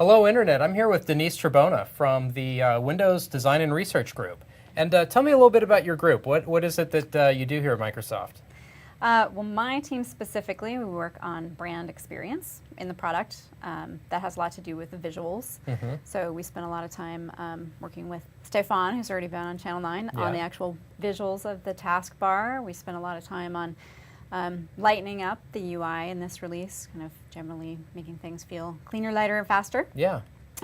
Hello, Internet. I'm here with Denise Trebona from the Windows Design and Research Group. And tell me a little bit about your group. What is it that you do here at Microsoft? Well, my team specifically, we work on brand experience in the product. That has a lot to do with the visuals. So we spend a lot of time working with Stefan, who's already been on Channel 9, on the actual visuals of the taskbar. We spend a lot of time on lightening up the UI in this release, kind of generally making things feel cleaner, lighter, and faster. Yeah.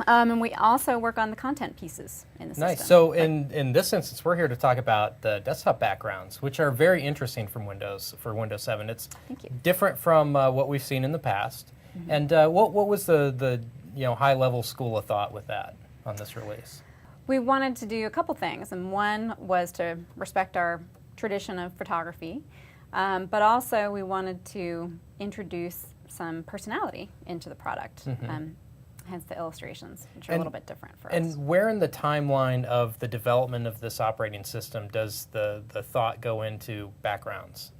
And we also work on the content pieces in the system. Nice. So in this instance, we're here to talk about the desktop backgrounds, which are very interesting for Windows 7. It's different from what we've seen in the past. And what was the high-level school of thought with that on this release? We wanted to do a couple things, and one was to respect our tradition of photography, but also we wanted to introduce some personality into the product. Hence the illustrations, which are a little bit different for us. And where in the timeline of the development of this operating system does the thought go into backgrounds?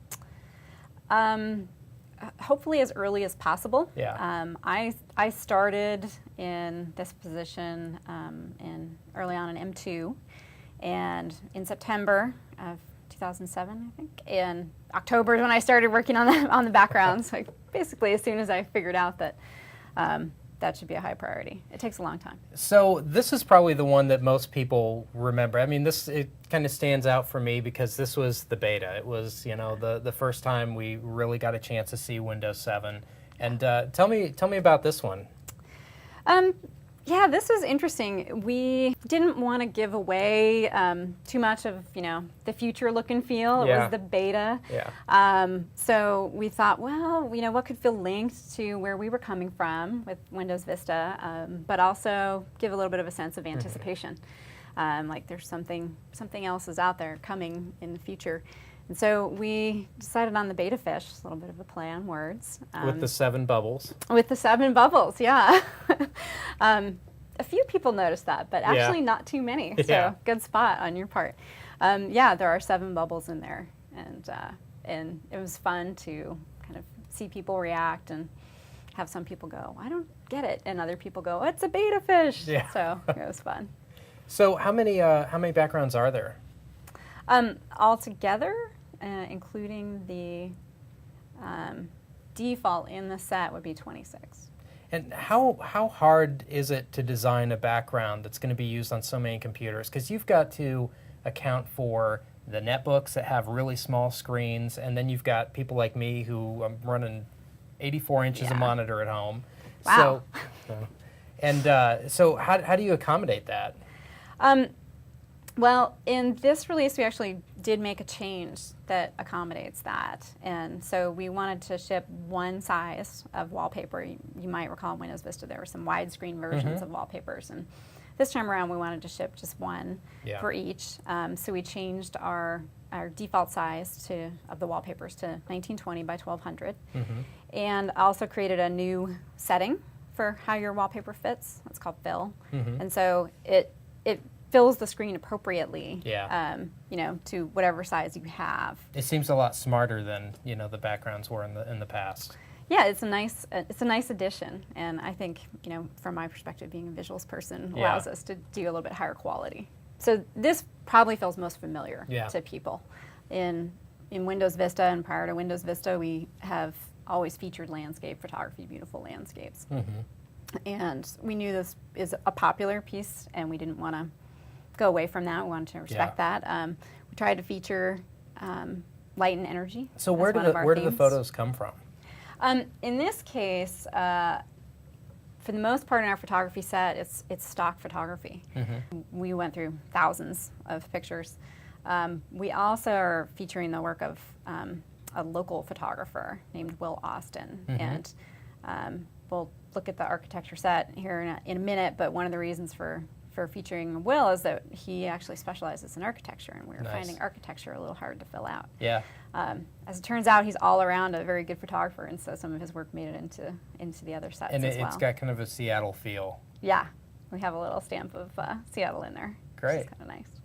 Hopefully as early as possible. Yeah. I started in this position early on in M2, and in September of 2007, I think. In October is when I started working on the backgrounds. Like basically as soon as I figured out that that should be a high priority. It takes a long time. So this is probably the one that most people remember. I mean, it kind of stands out for me because this was the beta. It was, the first time we really got a chance to see Windows 7. And tell me about this one. Yeah, this was interesting. We didn't want to give away too much of, the future look and feel. It was the beta. Yeah. So we thought, well, what could feel linked to where we were coming from with Windows Vista, but also give a little bit of a sense of anticipation. Like there's something else is out there coming in the future. And so we decided on the beta fish, a little bit of a play on words. With the 7 bubbles. With the 7 bubbles, yeah. A few people noticed that, but actually not too many. So good spot on your part. Yeah, there are 7 bubbles in there, and it was fun to kind of see people react and have some people go, "I don't get it," and other people go, "It's a beta fish." Yeah. So it was fun. So how many backgrounds are there? Altogether, including the default in the set, would be 26. And how hard is it to design a background that's going to be used on so many computers? Because you've got to account for the netbooks that have really small screens, and then you've got people like me who I'm running 84 inches of monitor at home. Wow. So how do you accommodate that? Well, in this release, we actually did make a change that accommodates that. And so we wanted to ship one size of wallpaper. You might recall in Windows Vista, there were some widescreen versions of wallpapers. And this time around, we wanted to ship just one for each. So we changed our default size of the wallpapers to 1920 by 1200. And also created a new setting for how your wallpaper fits. It's called fill. And so it fills the screen appropriately, to whatever size you have. It seems a lot smarter than the backgrounds were in the past. Yeah, it's a nice addition, and I think from my perspective, being a visuals person allows us to do a little bit higher quality. So this probably feels most familiar to people. In Windows Vista and prior to Windows Vista, we have always featured landscape photography, beautiful landscapes, and we knew this is a popular piece, and we didn't want to go away from that. We wanted to respect that. We tried to feature light and energy. So where do the photos come from? In this case, for the most part in our photography set, it's stock photography. We went through thousands of pictures. We also are featuring the work of a local photographer named Will Austin, and we'll look at the architecture set here in a minute, but one of the reasons for featuring Will is that he actually specializes in architecture, and we were finding architecture a little hard to fill out. Yeah. As it turns out, he's all around a very good photographer, and so some of his work made it into the other sets as well. And it's got kind of a Seattle feel. Yeah. We have a little stamp of Seattle in there. Great. Which is kind of nice.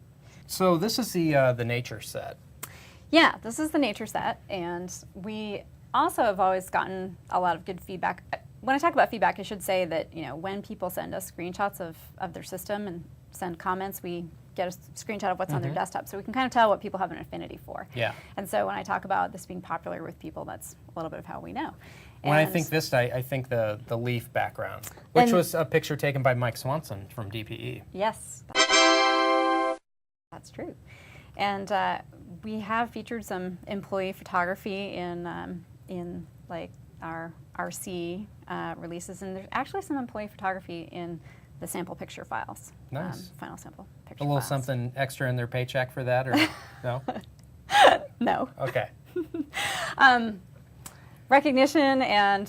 So this is the nature set. Yeah, this is the nature set, and we also have always gotten a lot of good feedback. when I talk about feedback, I should say that, when people send us screenshots of their system and send comments, we get a screenshot of what's on their desktop, so we can kind of tell what people have an affinity for. Yeah. And so when I talk about this being popular with people, that's a little bit of how we know. When I think this, I think the leaf background, which was a picture taken by Mike Swanson from DPE. Yes, that's true. And we have featured some employee photography in like our RC releases, and there's actually some employee photography in the sample picture files. Nice. Final sample picture A little files. something extra in their paycheck for that, or no? No. Okay. Recognition and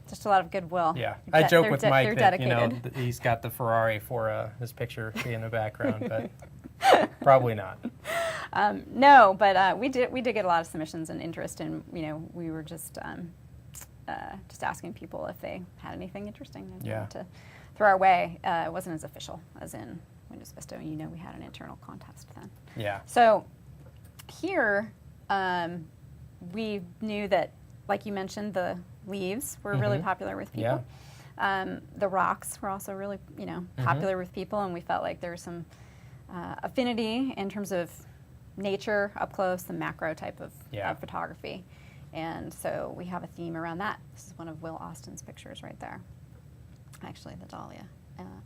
just a lot of goodwill. Yeah, I joke with Mike they're that dedicated. He's got the Ferrari for his picture being in the background, but probably not. No, but we did get a lot of submissions and interest, and we were just asking people if they had anything interesting to throw our way. It wasn't as official as in Windows Vista. We had an internal contest then. Yeah. So here we knew that, like you mentioned, the leaves were really popular with people. Yeah. The rocks were also really, popular with people, and we felt like there was some affinity in terms of nature up close, the macro type of photography. And so we have a theme around that. This is one of Will Austin's pictures right there. Actually, the dahlia.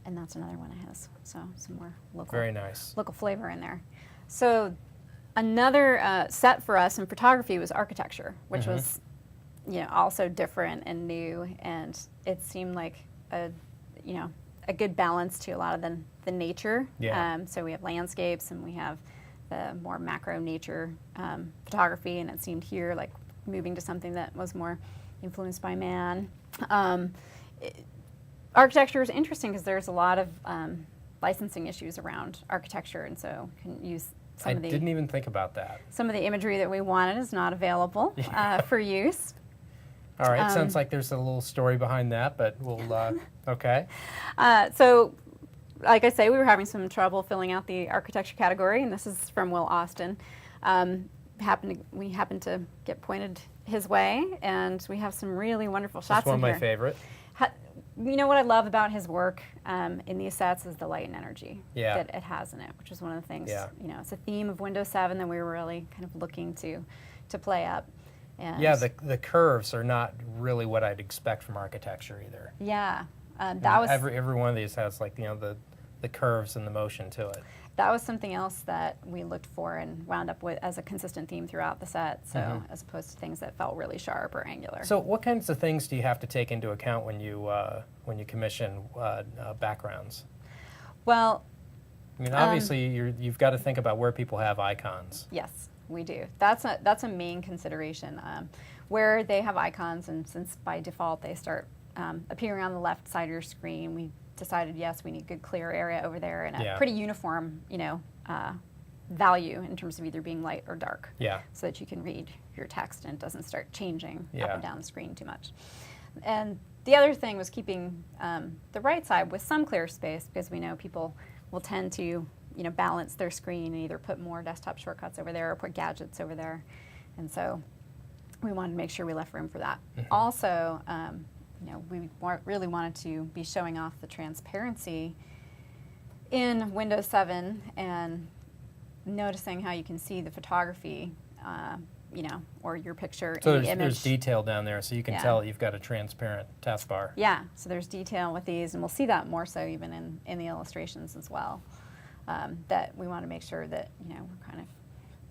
And that's another one of his. So some more Very nice. local flavor in there. So another set for us in photography was architecture, which was also different and new, and it seemed like a good balance to a lot of the nature. Yeah. So we have landscapes and we have the more macro nature photography, and it seemed here like moving to something that was more influenced by man. Architecture is interesting because there's a lot of licensing issues around architecture, and so you can use I didn't even think about that. some of the imagery that we wanted is not available for use. All right, sounds like there's a little story behind that, but we'll, okay. So, like I say, we were having some trouble filling out the architecture category, and this is from Will Austin. We happened to get pointed his way, and we have some really wonderful shots That's one in of here. my favorite. What I love about his work in these sets is the light and energy Yeah. that it has in it, which is one of the things, Yeah. it's a theme of Windows 7 that we were really kind of looking to play up. And Yeah, the curves are not really what I'd expect from architecture either. yeah, that was Every one of these has like the curves and the motion to it. that was something else that we looked for and wound up with as a consistent theme throughout the set. So as opposed to things that felt really sharp or angular. So what kinds of things do you have to take into account when you commission backgrounds? Well, I mean, obviously you've got to think about where people have icons. yes, we do. That's a main consideration. Where they have icons, and since by default they start appearing on the left side of your screen, we decided, yes, we need good clear area over there and a pretty uniform, value in terms of either being light or dark. Yeah. So that you can read your text and it doesn't start changing up Yeah. and down the screen too much. And the other thing was keeping the right side with some clear space, because we know people will tend to, balance their screen and either put more desktop shortcuts over there or put gadgets over there. And so we wanted to make sure we left room for that. Also, we really wanted to be showing off the transparency in Windows 7 and noticing how you can see the photography, or your picture So in the image. there's detail down there, so you can Yeah. tell you've got a transparent taskbar. Yeah, so there's detail with these, and we'll see that more so even in the illustrations as well. That we want to make sure that we're kind of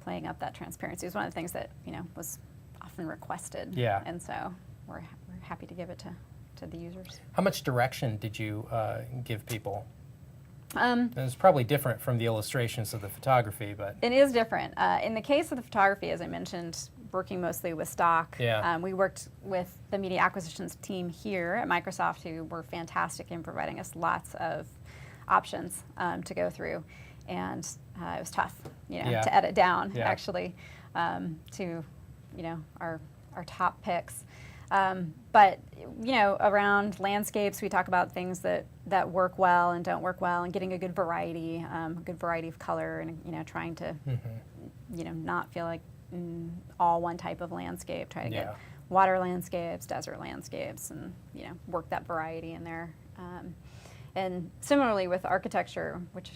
playing up that transparency. It's one of the things that was often requested. Yeah. And so we're happy to give it to the users. How much direction did you give people? Um, It's probably different from the illustrations of the photography, but It is different. In the case of the photography, as I mentioned, working mostly with stock, Yeah. we worked with the media acquisitions team here at Microsoft, who were fantastic in providing us lots of options to go through. And it was tough, Yeah. to edit down, Yeah. actually, to, our top picks. But around landscapes, we talk about things that work well and don't work well, and getting a good variety of color, and trying to not feel like all one type of landscape. Try to get water landscapes, desert landscapes, and work that variety in there. And similarly with architecture, which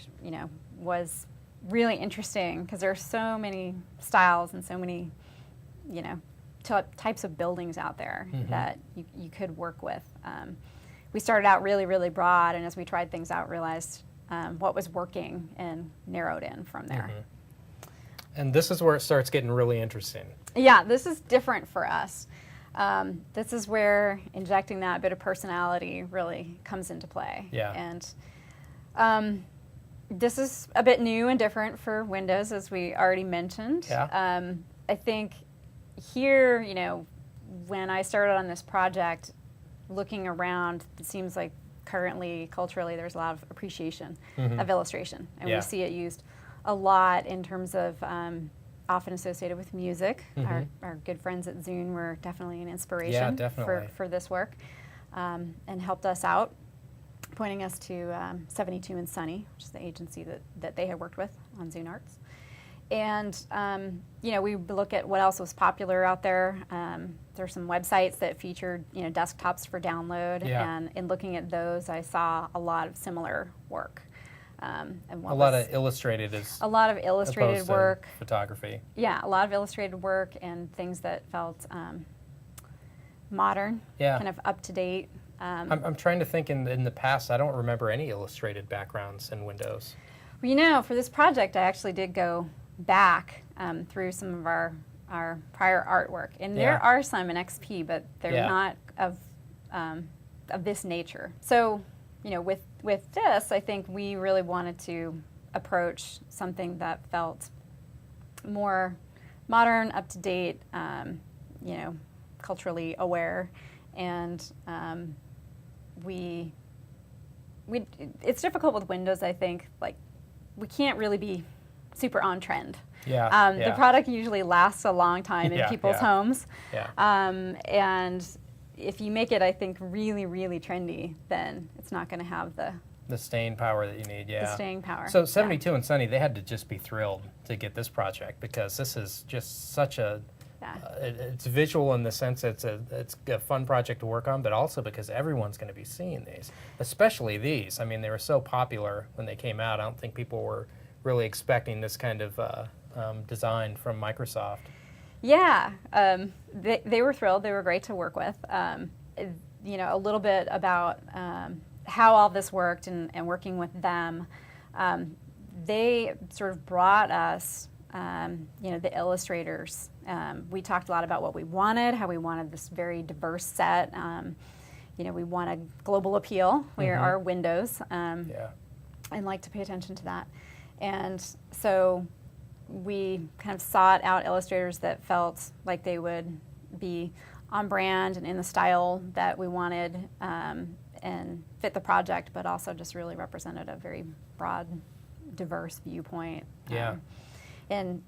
was really interesting because there are so many styles and so many types of buildings out there that you could work with. We started out really, really broad, and as we tried things out, realized what was working and narrowed in from there. And this is where it starts getting really interesting. Yeah, this is different for us. This is where injecting that bit of personality really comes into play. Yeah. And this is a bit new and different for Windows, as we already mentioned. Yeah. I think here, when I started on this project, looking around, it seems like currently, culturally, there's a lot of appreciation of illustration. And we see it used a lot in terms of often associated with music. Our good friends at Zune were definitely an inspiration for this work and helped us out, pointing us to 72 and Sunny, which is the agency that they had worked with on Zune Arts. And, we look at what else was popular out there. There are some websites that featured, desktops for download. Yeah. And in looking at those, I saw a lot of similar work. And a lot of illustrated work. Photography. Yeah, a lot of illustrated work and things that felt modern, kind of up to date. I'm trying to think in the past, I don't remember any illustrated backgrounds in Windows. Well, for this project, I actually did go back through some of our prior artwork. And there are some in XP, but they're not of this nature. So, with this, I think we really wanted to approach something that felt more modern, up to date, culturally aware, and it's difficult with Windows. I think we can't really be super on trend. The product usually lasts a long time in people's homes, and if you make it, I think, really, really trendy, then it's not going to have the staying power that you need. the staying power. So 72 and Sunny, they had to just be thrilled to get this project because this is just such a it's visual in the sense it's a fun project to work on, but also because everyone's going to be seeing these, especially these. I mean, they were so popular when they came out. I don't think people were really expecting this kind of design from Microsoft. Yeah, they were thrilled. They were great to work with. A little bit about how all this worked and working with them. They sort of brought us, the illustrators. We talked a lot about what we wanted, how we wanted this very diverse set. We want a global appeal. We are Windows, and like to pay attention to that. And so we kind of sought out illustrators that felt like they would be on brand and in the style that we wanted and fit the project, but also just really represented a very broad, diverse viewpoint. And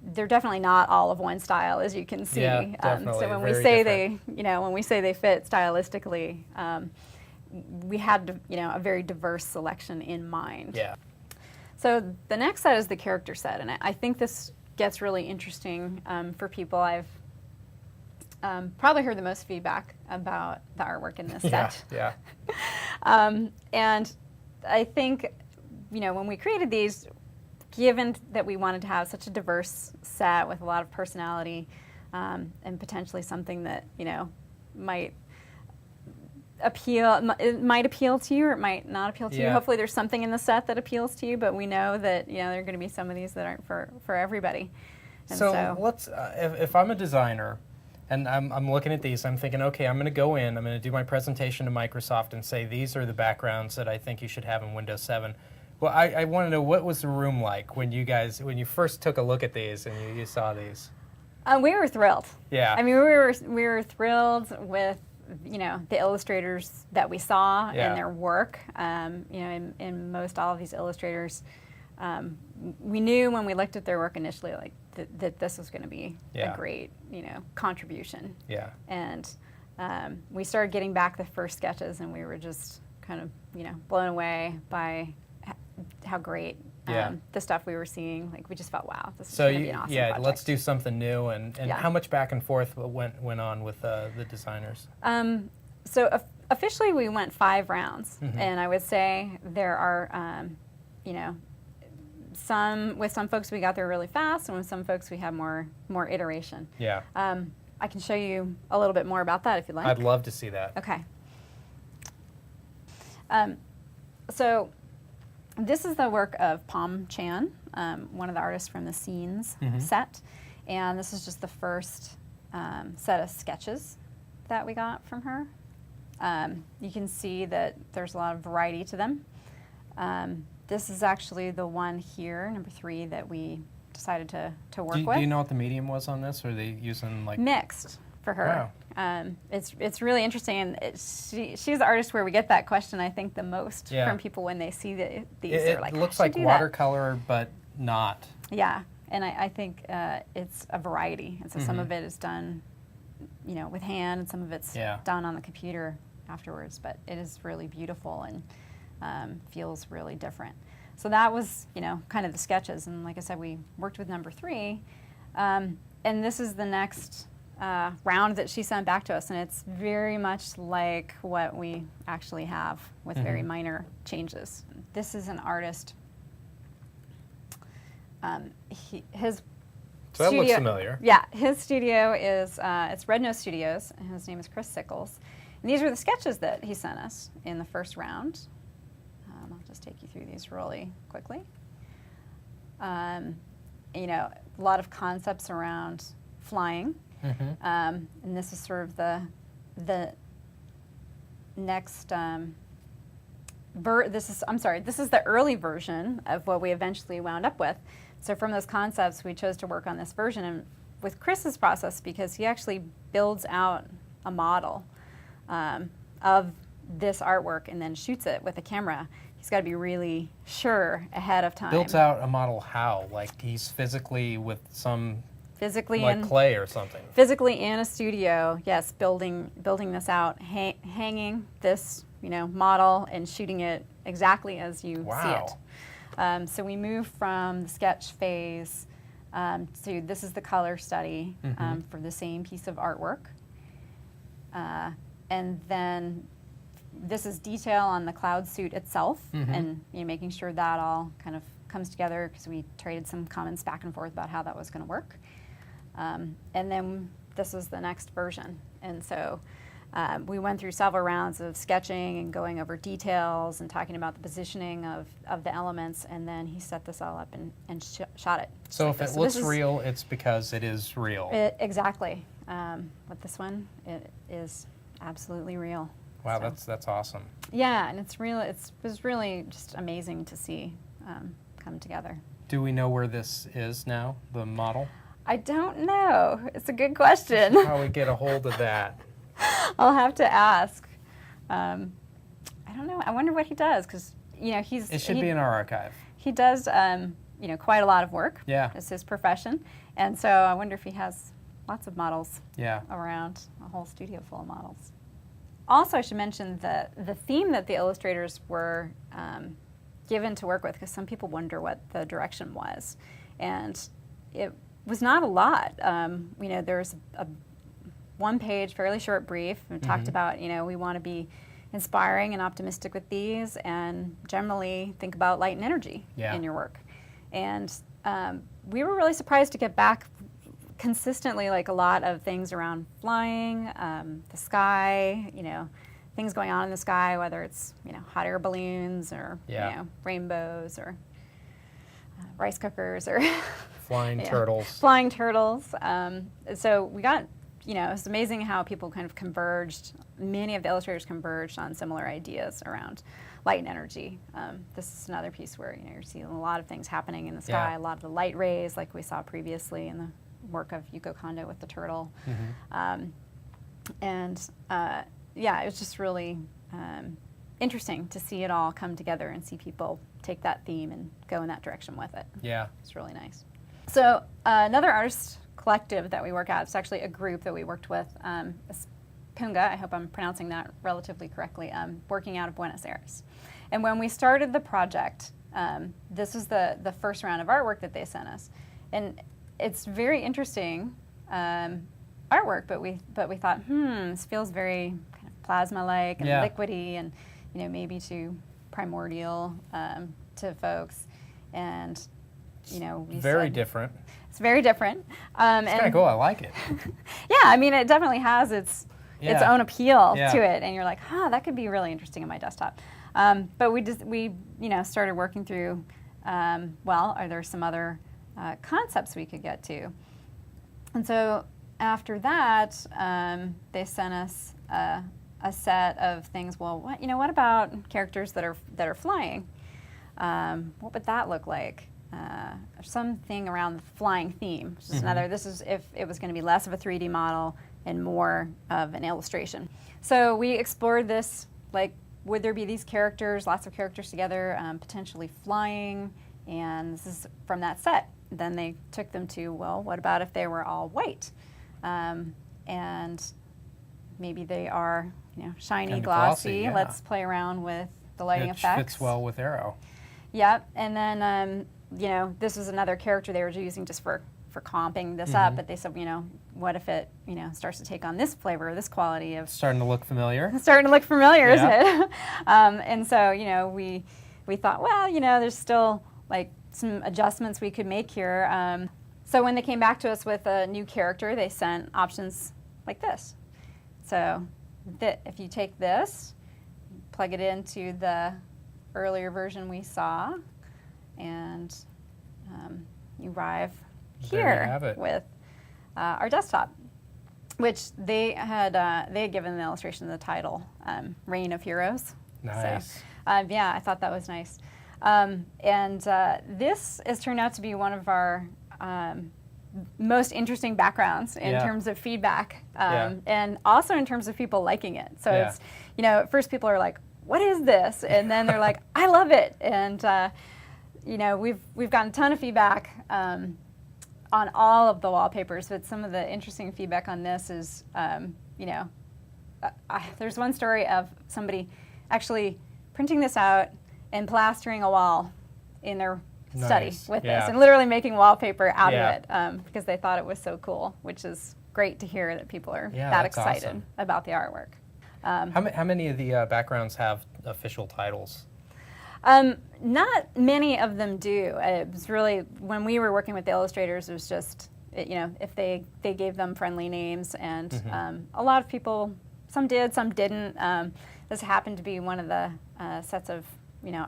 they're definitely not all of one style, as you can see. So when we say they fit stylistically, we had a very diverse selection in mind. So the next set is the character set, and I think this gets really interesting for people. I've probably heard the most feedback about the artwork in this set. And I think, when we created these, given that we wanted to have such a diverse set with a lot of personality and potentially something that, might appeal to you or it might not appeal to you. Hopefully there's something in the set that appeals to you, but we know that there are going to be some of these that aren't for everybody. And so let's if I'm a designer and I'm looking at these, I'm thinking, okay, I'm going to go in, I'm going to do my presentation to Microsoft and say these are the backgrounds that I think you should have in Windows 7. Well, I want to know, what was the room like when you first took a look at these and you saw these? We were thrilled. Yeah. I mean, we were thrilled with the illustrators that we saw and their work. In most all of these illustrators, we knew when we looked at their work initially, that this was going to be a great, contribution. And we started getting back the first sketches, and we were just kind of, blown away by how great Yeah. the stuff we were seeing. Like we just felt, wow, this is So going to be an awesome project. let's do something new. And Yeah. how much back and forth went on with the designers? So officially we went 5 rounds, and I would say there are, you know, with some folks we got there really fast, and with some folks we had more iteration. Yeah. I can show you a little bit more about that if you'd like. I'd love to see that. Okay. So this is the work of Pom Chan, one of the artists from the Scenes set, and this is just the first set of sketches that we got from her. You can see that there's a lot of variety to them. This is actually the one here, number 3, that we decided to work with. Do you know what the medium was on this? Or are they using like mixed for her? Wow. It's really interesting, and she's the artist where we get that question, I think, the most from people when they see these. They're like, it looks like watercolor, but not. Yeah, and I think it's a variety, and so some of it is done, you know, with hand, and some of it's done on the computer afterwards. But it is really beautiful and feels really different. So that was, you know, kind of the sketches, and like I said, we worked with number 3, and this is the next round that she sent back to us, and it's very much like what we actually have with very minor changes. This is an artist. His So that looks familiar. Yeah, his studio is it's Red Nose Studios, and his name is Chris Sickles. And these are the sketches that he sent us in the first round. I'll just take you through these really quickly. You know, a lot of concepts around flying. And this is sort of the next this is the early version of what we eventually wound up with. So from those concepts, we chose to work on this version, and with Chris's process, because he actually builds out a model of this artwork and then shoots it with a camera. He's got to be really sure ahead of time. Built out a model how? Like he's physically with some like clay or something. Physically in a studio, yes, building this out, hanging this, you know, model and shooting it exactly as you see it. So we move from the sketch phase to this is the color study for the same piece of artwork, and then this is detail on the cloud suit itself, and you know, making sure that all kind of comes together because we traded some comments back and forth about how that was going to work. And then this is the next version. And so we went through several rounds of sketching and going over details and talking about the positioning of the elements, and then he set this all up and shot it. So if it looks real, it's because it is real. Exactly. With this one, it is absolutely real. Wow, so that's awesome. Yeah, and it's real. It was really just amazing to see come together. Do we know where this is now, the model? I don't know. It's a good question. How we get a hold of that? I'll have to ask. I don't know. I wonder what he does, because you know It should be in our archive. He does, you know, quite a lot of work. Yeah. It's his profession, and so I wonder if he has lots of models. Yeah. Around a whole studio full of models. Also, I should mention the theme that the illustrators were given to work with, because some people wonder what the direction was, and it was not a lot. You know, there's a one-page, fairly short brief, and talked about, you know, we want to be inspiring and optimistic with these, and generally think about light and energy in your work. And we were really surprised to get back consistently, like a lot of things around flying, the sky, you know, things going on in the sky, whether it's, you know, hot air balloons or, you know, rainbows or rice cookers or flying turtles. Flying turtles. So we got, you know, it's amazing how people kind of converged, many of the illustrators converged on similar ideas around light and energy. This is another piece where, you know, you're seeing a lot of things happening in the sky, a lot of the light rays like we saw previously in the work of Yuko Kondo with the turtle. Yeah, it was just really interesting to see it all come together and see people take that theme and go in that direction with it. Yeah. It's really nice. So another artist collective that we work at, it's actually a group that we worked with, is Punga, I hope I'm pronouncing that relatively correctly, working out of Buenos Aires. And when we started the project, this was the first round of artwork that they sent us. And it's very interesting artwork, but we thought, this feels very kind of plasma-like and liquidy, and maybe too primordial to folks. And we very said, different. It's very different. It's kind of cool. I like it. Yeah, I mean, it definitely has its own appeal to it, and you're like, that could be really interesting on my desktop. But we started working through, are there some other concepts we could get to? And so after that, they sent us a set of things. Well, what about characters that are flying? What would that look like? Something around the flying theme. Which is another. This is if it was going to be less of a 3D model and more of an illustration. So we explored this, like, would there be these characters, lots of characters together, potentially flying? And this is from that set. Then they took them to, well, what about if they were all white? And maybe they are, shiny, Kind of glossy. glossy, Let's play around with the lighting effects. Fits well with Arrow. Yep. And then, this was another character they were using just for comping this up, but they said, what if it, starts to take on this flavor, this quality of... Starting to look familiar. Starting to look familiar, isn't it? And so, we thought, well, there's still, like, some adjustments we could make here. So when they came back to us with a new character, they sent options like this. So if you take this, plug it into the earlier version we saw, and you arrive here with our desktop, which they had given the illustration the title, Reign of Heroes. Nice. So, I thought that was nice. This has turned out to be one of our most interesting backgrounds in terms of feedback, and also in terms of people liking it. So it's, at first people are like, what is this? And then they're like, I love it. And we've gotten a ton of feedback on all of the wallpapers, but some of the interesting feedback on this is, there's one story of somebody actually printing this out and plastering a wall in their study with this, and literally making wallpaper out of it, because they thought it was so cool, which is great to hear that people are that excited about the artwork. How many of the backgrounds have official titles? Not many of them do. It was really, when we were working with the illustrators, it was just, if they gave them friendly names, and a lot of people, some did, some didn't. This happened to be one of the sets of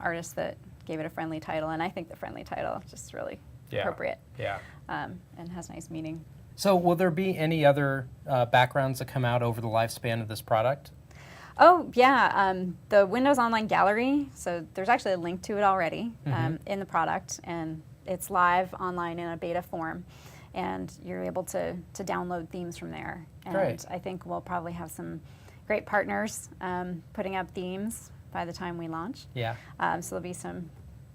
artists that gave it a friendly title, and I think the friendly title is just really appropriate. Yeah. And has nice meaning. So will there be any other backgrounds that come out over the lifespan of this product? Oh, yeah. The Windows Online Gallery, so there's actually a link to it already in the product, and it's live online in a beta form, and you're able to download themes from there. And great. I think we'll probably have some great partners putting up themes by the time we launch. Yeah. So there'll be some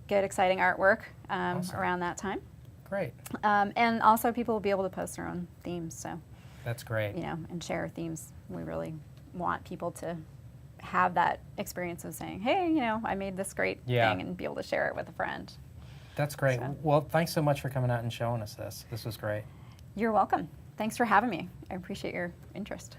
good, exciting artwork around that time. Great. And also people will be able to post their own themes. So that's great. And share themes. We really want people to have that experience of saying, hey, I made this great thing, and be able to share it with a friend. That's great. So, well, thanks so much for coming out and showing us this. This was great. You're welcome. Thanks for having me. I appreciate your interest.